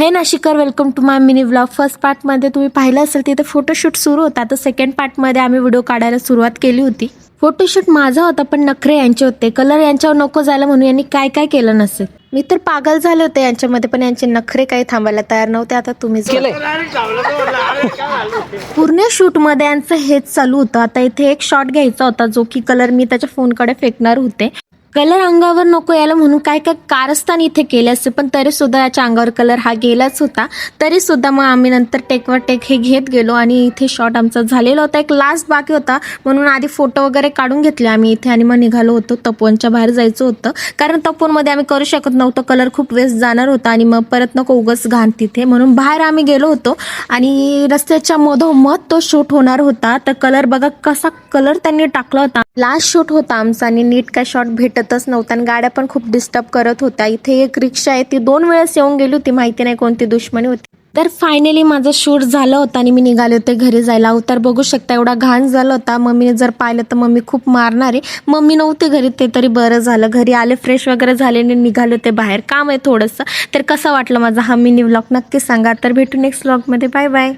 हे नाशिकर, welcome to my mini vlog. First पार्टमध्ये तुम्ही पाहिलं असेल तिथे फोटोशूट सुरू होता. तर सेकंड पार्टमध्ये आम्ही व्हिडिओ काढायला सुरुवात केली होती. फोटोशूट माझा होता पण नखरे यांचे होते. कलर यांच्यावर नको जायला म्हणून यांनी काय काय केलं नसेल. मी तर पागल झाले होते यांच्यामध्ये, पण यांचे नखरे काही थांबायला तयार नव्हते. आता तुम्हीच पूर्ण शूटमध्ये यांचं हेच चालू होतं. आता इथे एक शॉट घ्यायचा होता जो की कलर मी त्याच्या फोनकडे फेकणार होते. कलर अंगावर नको यायला म्हणून काय काय कारस्थान इथे केले असते, पण तरी सुद्धा याच्या अंगावर कलर हा गेलाच होता. तरी सुद्धा मग आम्ही नंतर टेकवर टेक हे घेत गेलो आणि इथे शॉट आमचा झालेला होता. एक लास्ट बाकी होता म्हणून आधी फोटो वगैरे काढून घेतले आम्ही इथे आणि मग निघालो होतो. तपोवनच्या बाहेर जायचं होतं कारण तपोवनमध्ये आम्ही करू शकत नव्हतो. कलर खूप वेस्ट जाणार होता आणि मग परत नको उगाच घाण तिथे, म्हणून बाहेर आम्ही गेलो होतो. आणि रस्त्याच्या मधोमध तो शूट होणार होता. तर कलर बघा कसा कलर त्यांनी टाकला होता. लास्ट शूट होता आमचा आणि नीट काय शॉट भेटतच नव्हता आणि गाड्या पण खूप डिस्टर्ब करत होत्या. इथे एक रिक्षा आहे ती 2 वेळेस येऊन गेली होती, माहिती नाही कोणती दुश्मनी होती. तर फायनली माझं शूट झालं होतं आणि मी निघाले होते घरी जायला. अवतार बघू शकता एवढा घाण झाला होता. मम्मीने जर पाहिलं तर मम्मी खूप मारणार आहे. मम्मी नव्हती घरी, ते तरी बरं झालं. घरी आले, फ्रेश वगैरे झाले आणि निघाले होते बाहेर. काम आहे थोडंसं. तर कसा वाटलं माझा हा मिनी व्लॉग नक्की सांगा. तर भेटू नेक्स्ट व्लॉगमध्ये. Bye bye.